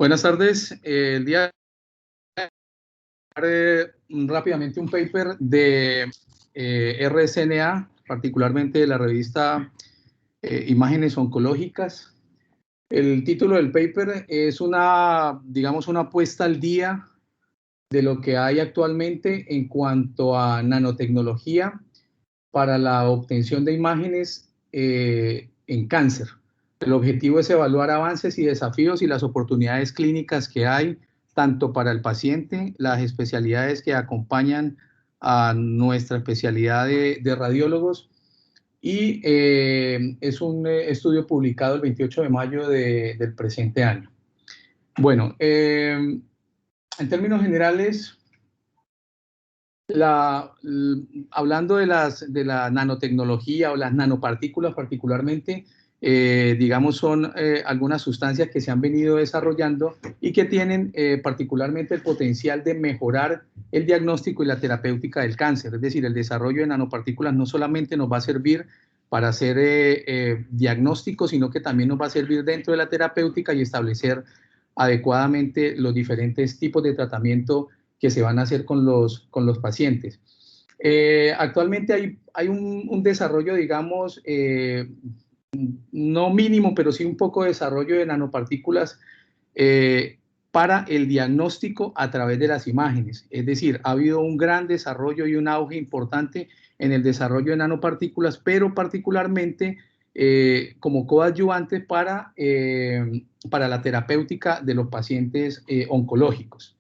Buenas tardes. El día de rápidamente un paper de RSNA, particularmente de la revista Imágenes Oncológicas. El título del paper es digamos, una puesta al día de lo que hay actualmente en cuanto a nanotecnología para la obtención de imágenes en cáncer. El objetivo es evaluar avances y desafíos y las oportunidades clínicas que hay, tanto para el paciente, las especialidades que acompañan a nuestra especialidad de radiólogos, y es un estudio publicado el 28 de mayo del presente año. Bueno, en términos generales, hablando de la nanotecnología o las nanopartículas particularmente, digamos, son algunas sustancias que se han venido desarrollando y que tienen particularmente el potencial de mejorar el diagnóstico y la terapéutica del cáncer. Es decir, el desarrollo de nanopartículas no solamente nos va a servir para hacer diagnósticos, sino que también nos va a servir dentro de la terapéutica y establecer adecuadamente los diferentes tipos de tratamiento que se van a hacer con los pacientes. Actualmente hay un desarrollo, digamos, no mínimo, pero sí un poco de desarrollo de nanopartículas para el diagnóstico a través de las imágenes. Es decir, ha habido un gran desarrollo y un auge importante en el desarrollo de nanopartículas, pero particularmente como coadyuvantes para la terapéutica de los pacientes oncológicos.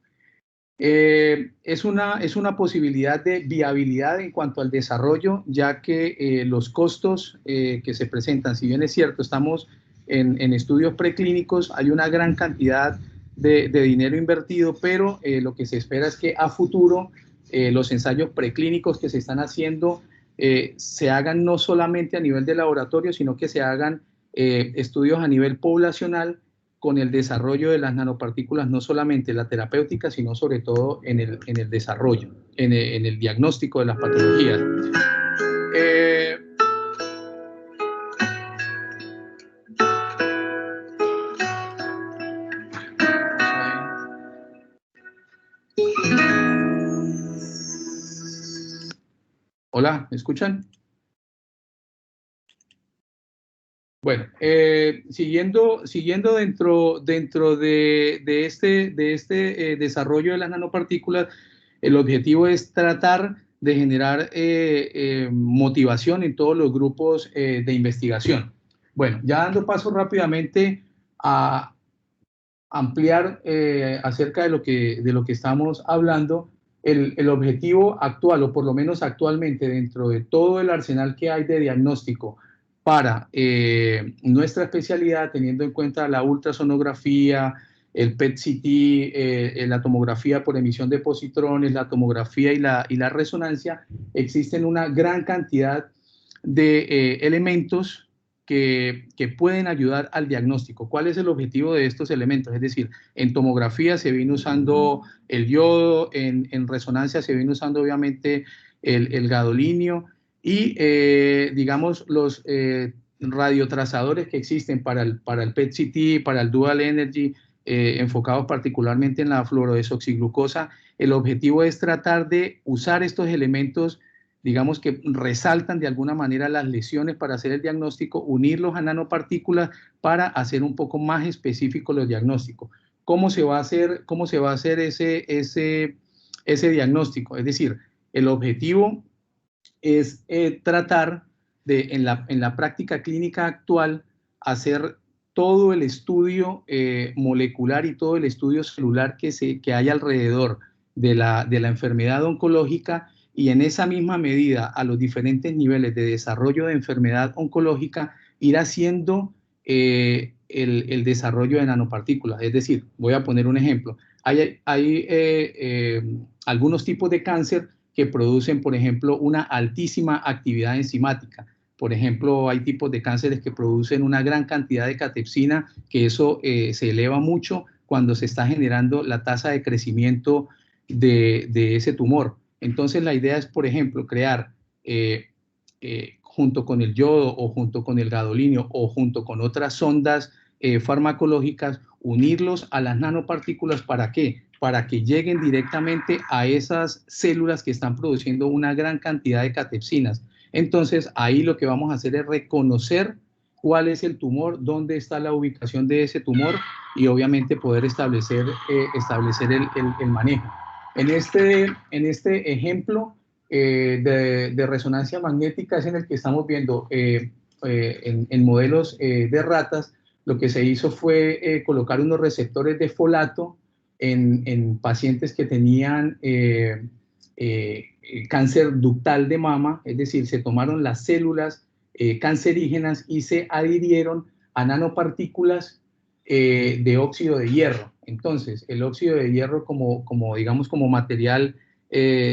Es una posibilidad de viabilidad en cuanto al desarrollo, ya que los costos que se presentan, si bien es cierto, estamos en estudios preclínicos, hay una gran cantidad de dinero invertido, pero lo que se espera es que a futuro los ensayos preclínicos que se están haciendo se hagan no solamente a nivel de laboratorio, sino que se hagan estudios a nivel poblacional, con el desarrollo de las nanopartículas, no solamente la terapéutica, sino sobre todo en el desarrollo, en el diagnóstico de las patologías. Hola, ¿me escuchan? Bueno, siguiendo dentro de este desarrollo de las nanopartículas, el objetivo es tratar de generar motivación en todos los grupos de investigación. Bueno, ya dando paso rápidamente a ampliar acerca de lo que estamos hablando, el objetivo actual, o por lo menos actualmente dentro de todo el arsenal que hay de diagnóstico para nuestra especialidad, teniendo en cuenta la ultrasonografía, el PET-CT, la tomografía por emisión de positrones, la tomografía y la resonancia, existen una gran cantidad de elementos que pueden ayudar al diagnóstico. ¿Cuál es el objetivo de estos elementos? Es decir, en tomografía se viene usando el yodo, en resonancia se viene usando obviamente el gadolinio, y digamos los radiotrazadores que existen para el PET-CT, para el Dual Energy, enfocados particularmente en la fluorodesoxiglucosa. El objetivo es tratar de usar estos elementos, digamos, que resaltan de alguna manera las lesiones para hacer el diagnóstico, unirlos a nanopartículas para hacer un poco más específico los diagnósticos. ¿Cómo se va a hacer ese diagnóstico? Es decir, el objetivo es tratar de, en la práctica clínica actual, hacer todo el estudio molecular y todo el estudio celular que hay alrededor de la enfermedad oncológica, y en esa misma medida, a los diferentes niveles de desarrollo de enfermedad oncológica, ir haciendo el desarrollo de nanopartículas. Es decir, voy a poner un ejemplo. Hay algunos tipos de cáncer que producen, por ejemplo, una altísima actividad enzimática. Por ejemplo, hay tipos de cánceres que producen una gran cantidad de catepsina, que eso se eleva mucho cuando se está generando la tasa de crecimiento de ese tumor. Entonces, la idea es, por ejemplo, crear junto con el yodo o junto con el gadolinio o junto con otras sondas farmacológicas, unirlos a las nanopartículas. ¿Para qué? Para que lleguen directamente a esas células que están produciendo una gran cantidad de catepsinas. Entonces, ahí lo que vamos a hacer es reconocer cuál es el tumor, dónde está la ubicación de ese tumor y obviamente poder establecer el manejo. En este ejemplo de resonancia magnética es en el que estamos viendo en modelos de ratas. Lo que se hizo fue colocar unos receptores de folato en pacientes que tenían cáncer ductal de mama, es decir, se tomaron las células cancerígenas y se adhirieron a nanopartículas de óxido de hierro. Entonces, el óxido de hierro digamos, como material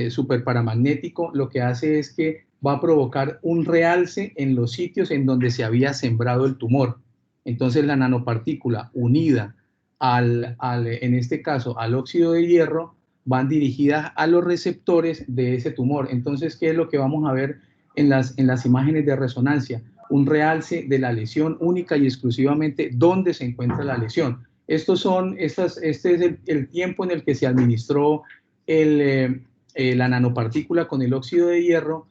superparamagnético, lo que hace es que va a provocar un realce en los sitios en donde se había sembrado el tumor. Entonces, la nanopartícula unida en este caso, al óxido de hierro, van dirigidas a los receptores de ese tumor. Entonces, ¿qué es lo que vamos a ver en las imágenes de resonancia? Un realce de la lesión única y exclusivamente dónde se encuentra la lesión. Este es el tiempo en el que se administró la nanopartícula con el óxido de hierro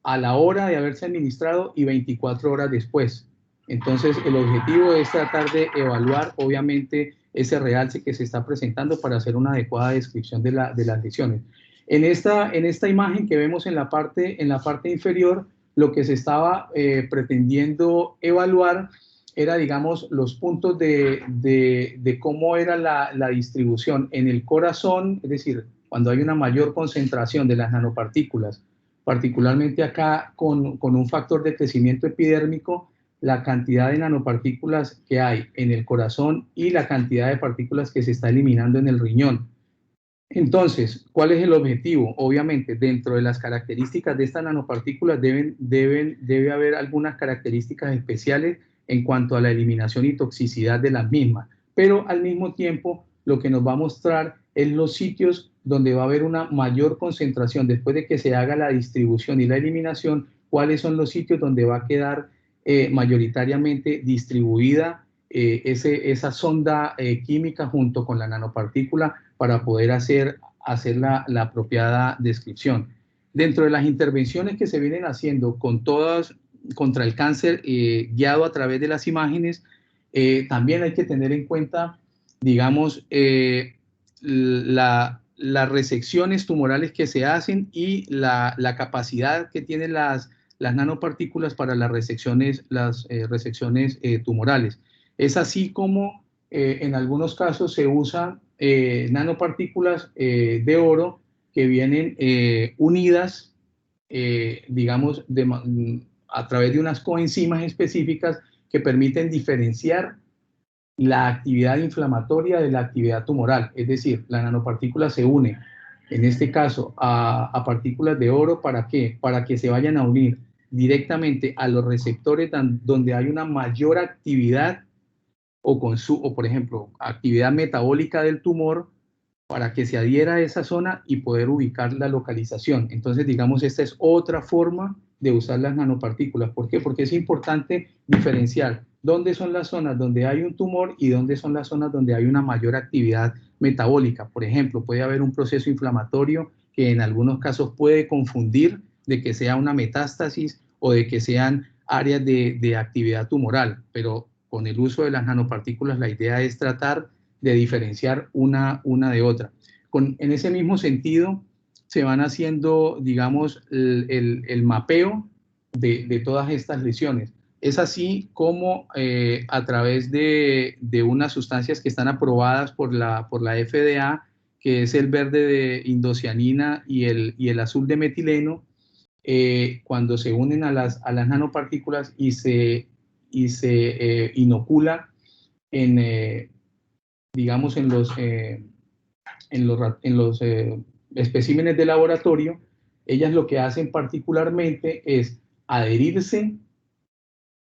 a la hora de haberse administrado y 24 horas después. Entonces, el objetivo es tratar de evaluar, obviamente, ese realce que se está presentando para hacer una adecuada descripción de las lesiones. En esta imagen que vemos en la parte inferior, lo que se estaba pretendiendo evaluar era, digamos, los puntos de cómo era la distribución en el corazón, es decir, cuando hay una mayor concentración de las nanopartículas, particularmente acá con un factor de crecimiento epidérmico, la cantidad de nanopartículas que hay en el corazón y la cantidad de partículas que se está eliminando en el riñón. Entonces, ¿cuál es el objetivo? Obviamente, dentro de las características de estas nanopartículas debe haber algunas características especiales en cuanto a la eliminación y toxicidad de las mismas, pero al mismo tiempo lo que nos va a mostrar es los sitios donde va a haber una mayor concentración después de que se haga la distribución y la eliminación, cuáles son los sitios donde va a quedar mayoritariamente distribuida esa sonda química junto con la nanopartícula para poder hacer la apropiada descripción. Dentro de las intervenciones que se vienen haciendo contra el cáncer guiado a través de las imágenes, también hay que tener en cuenta, digamos, las resecciones tumorales que se hacen y la capacidad que tienen las nanopartículas para las resecciones tumorales. Es así como en algunos casos se usan nanopartículas de oro que vienen unidas, digamos, a través de unas coenzimas específicas que permiten diferenciar la actividad inflamatoria de la actividad tumoral. Es decir, la nanopartícula se une, en este caso, a partículas de oro. ¿Para qué? Para que se vayan a unir directamente a los receptores donde hay una mayor actividad o, por ejemplo, actividad metabólica del tumor, para que se adhiera a esa zona y poder ubicar la localización. Entonces, digamos, esta es otra forma de usar las nanopartículas. ¿Por qué? Porque es importante diferenciar dónde son las zonas donde hay un tumor y dónde son las zonas donde hay una mayor actividad metabólica. Por ejemplo, puede haber un proceso inflamatorio que en algunos casos puede confundir de que sea una metástasis o de que sean áreas de actividad tumoral, pero con el uso de las nanopartículas la idea es tratar de diferenciar una de otra. En ese mismo sentido, se van haciendo, digamos, el mapeo de todas estas lesiones. Es así como a través de unas sustancias que están aprobadas por la FDA, que es el verde de indocianina y el azul de metileno, cuando se unen a las nanopartículas y se inocula digamos, en los especímenes de laboratorio, ellas lo que hacen particularmente es adherirse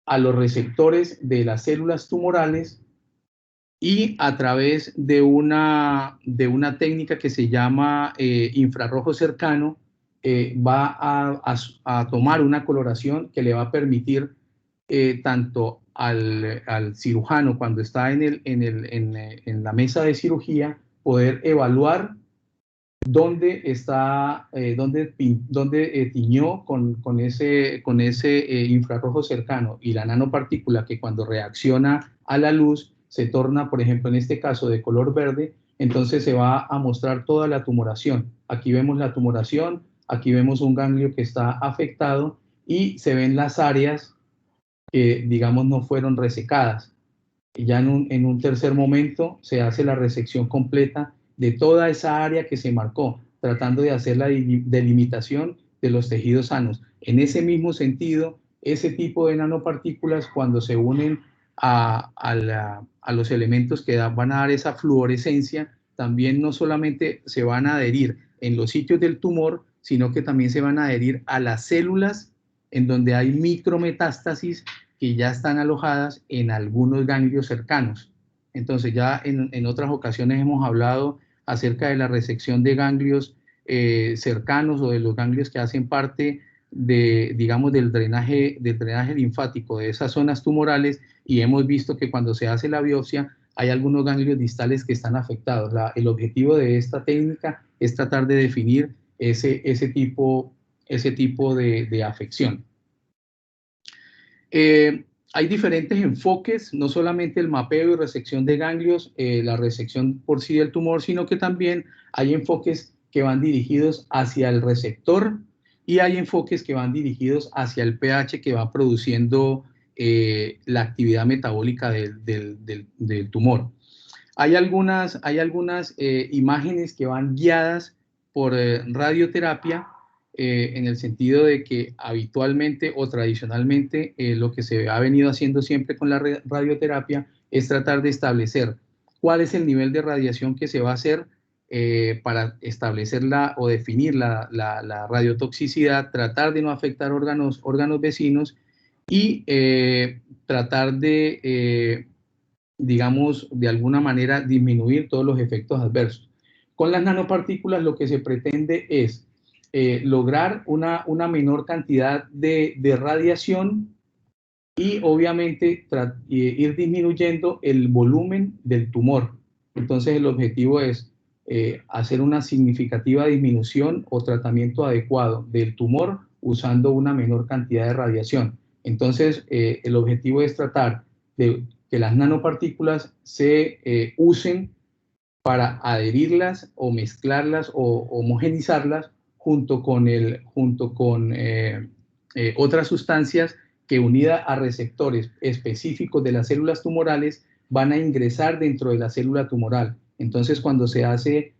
a los receptores de las células tumorales y a través de una técnica que se llama infrarrojo cercano, va a tomar una coloración que le va a permitir tanto al cirujano cuando está en la mesa de cirugía, poder evaluar dónde está, dónde tiñó con ese infrarrojo cercano, y la nanopartícula que cuando reacciona a la luz se torna, por ejemplo, en este caso de color verde, entonces se va a mostrar toda la tumoración. Aquí vemos la tumoración, aquí vemos un ganglio que está afectado y se ven las áreas que, digamos, no fueron resecadas. Y ya en un tercer momento se hace la resección completa de toda esa área que se marcó, tratando de hacer la delimitación de los tejidos sanos. En ese mismo sentido, ese tipo de nanopartículas, cuando se unen a los elementos que van a dar esa fluorescencia, también no solamente se van a adherir en los sitios del tumor, sino que también se van a adherir a las células en donde hay micrometástasis que ya están alojadas en algunos ganglios cercanos. Entonces ya en otras ocasiones hemos hablado acerca de la resección de ganglios cercanos, o de los ganglios que hacen parte de, digamos, del drenaje linfático de esas zonas tumorales, y hemos visto que cuando se hace la biopsia hay algunos ganglios distales que están afectados. El objetivo de esta técnica es tratar de definir ese tipo de afección. Hay diferentes enfoques, no solamente el mapeo y resección de ganglios, la resección por sí del tumor, sino que también hay enfoques que van dirigidos hacia el receptor, y hay enfoques que van dirigidos hacia el pH que va produciendo la actividad metabólica del tumor. Hay algunas imágenes que van guiadas por radioterapia, en el sentido de que habitualmente o tradicionalmente lo que se ha venido haciendo siempre con la radioterapia es tratar de establecer cuál es el nivel de radiación que se va a hacer para establecer o definir la radiotoxicidad, tratar de no afectar órganos vecinos, y tratar de digamos, de alguna manera disminuir todos los efectos adversos. Con las nanopartículas lo que se pretende es lograr una menor cantidad de radiación, y obviamente ir disminuyendo el volumen del tumor. Entonces el objetivo es hacer una significativa disminución o tratamiento adecuado del tumor usando una menor cantidad de radiación. Entonces el objetivo es tratar de que las nanopartículas se usen para adherirlas o mezclarlas o homogenizarlas junto con otras sustancias que, unida a receptores específicos de las células tumorales, van a ingresar dentro de la célula tumoral. Entonces, cuando se hace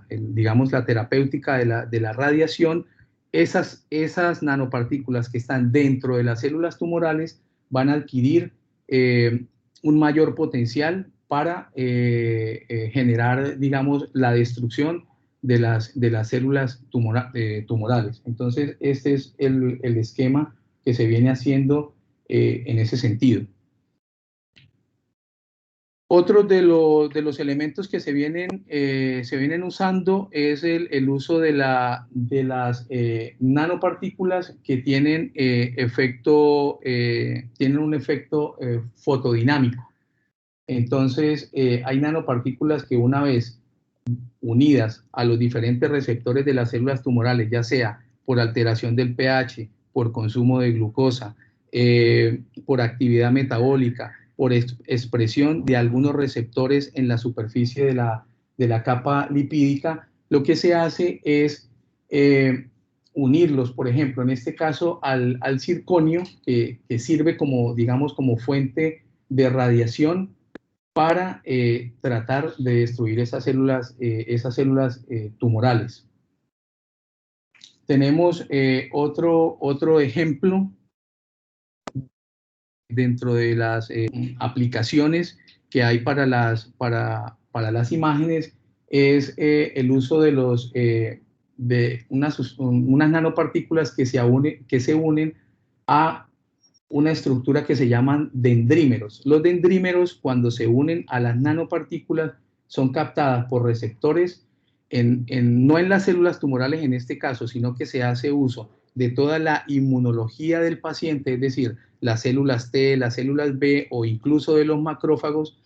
digamos, la terapéutica de la radiación, esas nanopartículas que están dentro de las células tumorales van a adquirir un mayor potencial para generar, digamos, la destrucción de las células tumorales. Entonces, este es el esquema que se viene haciendo en ese sentido. Otro de los elementos que se vienen usando es el uso de las nanopartículas que tienen un efecto fotodinámico. Entonces, hay nanopartículas que, una vez unidas a los diferentes receptores de las células tumorales, ya sea por alteración del pH, por consumo de glucosa, por actividad metabólica, por expresión de algunos receptores en la superficie de la capa lipídica, lo que se hace es unirlos, por ejemplo, en este caso al circonio, que sirve como, digamos, como fuente de radiación para tratar de destruir esas células tumorales. Tenemos otro ejemplo dentro de las aplicaciones que hay para las imágenes, es el uso de unas nanopartículas que se unen a una estructura que se llaman dendrímeros. Los dendrímeros, cuando se unen a las nanopartículas, son captadas por receptores no en las células tumorales en este caso, sino que se hace uso de toda la inmunología del paciente, es decir, las células T, las células B o incluso de los macrófagos,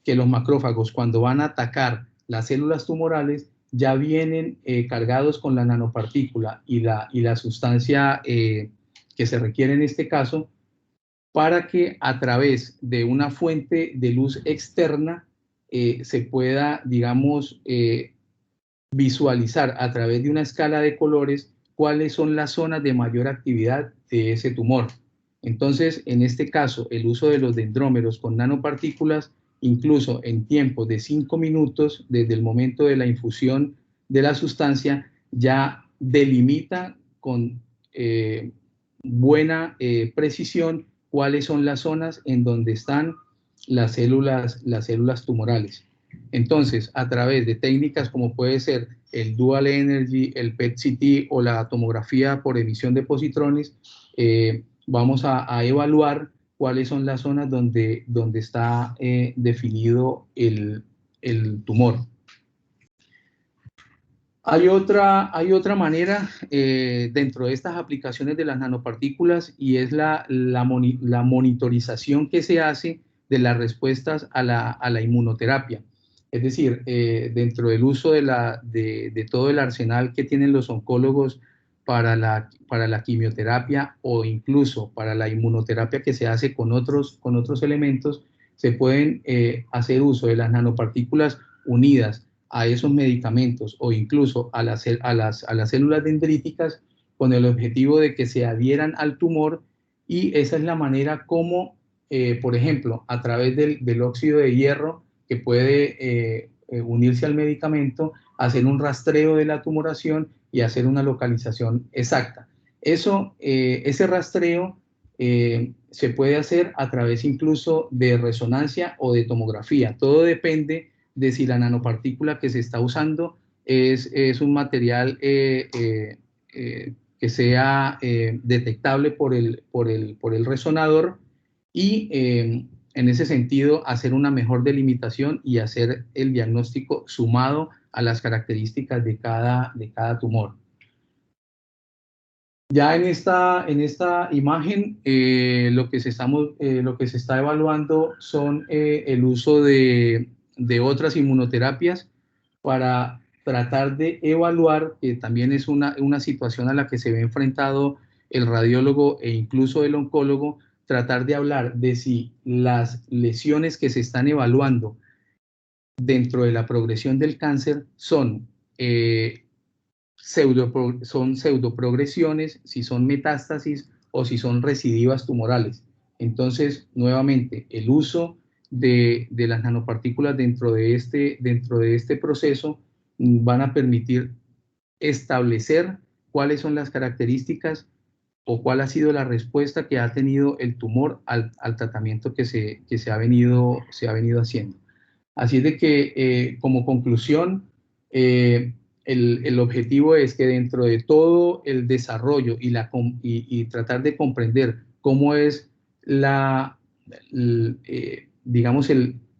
que los macrófagos cuando van a atacar las células tumorales ya vienen cargados con la nanopartícula y la sustancia que se requiere en este caso, para que a través de una fuente de luz externa se pueda, digamos, visualizar a través de una escala de colores cuáles son las zonas de mayor actividad de ese tumor. Entonces, en este caso, el uso de los dendrómeros con nanopartículas, incluso en tiempos de 5 minutos desde el momento de la infusión de la sustancia, ya delimita con buena precisión cuáles son las zonas en donde están las células tumorales. Entonces, a través de técnicas como puede ser el Dual Energy, el PET-CT o la tomografía por emisión de positrones, vamos a evaluar cuáles son las zonas donde está definido el tumor. Hay otra manera dentro de estas aplicaciones de las nanopartículas y es la monitorización que se hace de las respuestas a la inmunoterapia. Es decir, dentro del uso de todo el arsenal que tienen los oncólogos para la quimioterapia o incluso para la inmunoterapia que se hace con otros elementos, se pueden hacer uso de las nanopartículas unidas a esos medicamentos o incluso a las células dendríticas con el objetivo de que se adhieran al tumor, y esa es la manera como, por ejemplo, a través del óxido de hierro que puede unirse al medicamento, hacer un rastreo de la tumoración y hacer una localización exacta. Ese rastreo se puede hacer a través incluso de resonancia o de tomografía. Todo depende de si la nanopartícula que se está usando es un material que sea detectable por el resonador y en ese sentido hacer una mejor delimitación y hacer el diagnóstico sumado a las características de cada tumor. Ya en esta imagen lo que se está evaluando son el uso de otras inmunoterapias para tratar de evaluar, que también es una situación a la que se ve enfrentado el radiólogo e incluso el oncólogo, tratar de hablar de si las lesiones que se están evaluando dentro de la progresión del cáncer son pseudoprogresiones, si son metástasis o si son recidivas tumorales. Entonces, nuevamente, el uso de las nanopartículas dentro de este proceso van a permitir establecer cuáles son las características o cuál ha sido la respuesta que ha tenido el tumor al tratamiento que se ha venido haciendo. Así es de que, como conclusión, el objetivo es que dentro de todo el desarrollo y tratar de comprender cómo es digamos,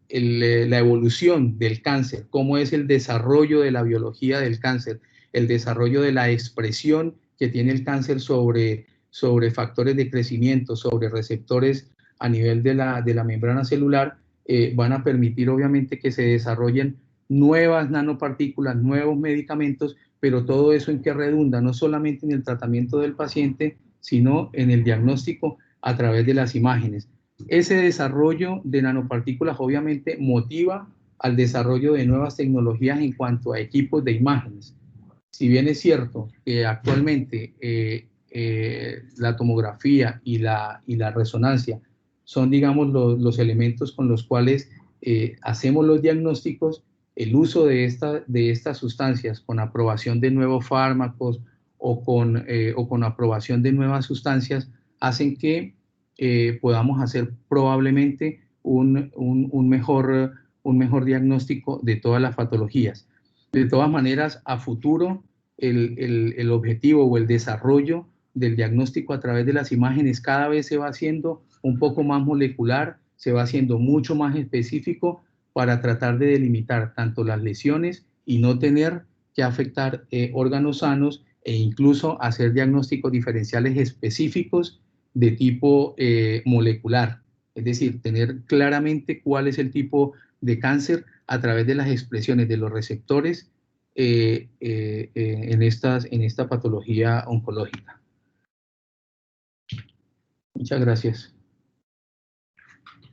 la evolución del cáncer, cómo es el desarrollo de la biología del cáncer, el desarrollo de la expresión que tiene el cáncer sobre factores de crecimiento, sobre receptores a nivel de la membrana celular, van a permitir obviamente que se desarrollen nuevas nanopartículas, nuevos medicamentos, pero todo eso en que redunda no solamente en el tratamiento del paciente, sino en el diagnóstico a través de las imágenes. Ese desarrollo de nanopartículas obviamente motiva al desarrollo de nuevas tecnologías en cuanto a equipos de imágenes. Si bien es cierto que actualmente la tomografía y la resonancia son, digamos, los elementos con los cuales hacemos los diagnósticos, el uso de estas sustancias con aprobación de nuevos fármacos o con aprobación de nuevas sustancias hacen que podamos hacer probablemente un mejor diagnóstico de todas las patologías. De todas maneras, a futuro, el objetivo o el desarrollo del diagnóstico a través de las imágenes cada vez se va haciendo un poco más molecular, se va haciendo mucho más específico para tratar de delimitar tanto las lesiones y no tener que afectar órganos sanos e incluso hacer diagnósticos diferenciales específicos de tipo molecular, es decir, tener claramente cuál es el tipo de cáncer a través de las expresiones de los receptores en esta patología oncológica. Muchas gracias.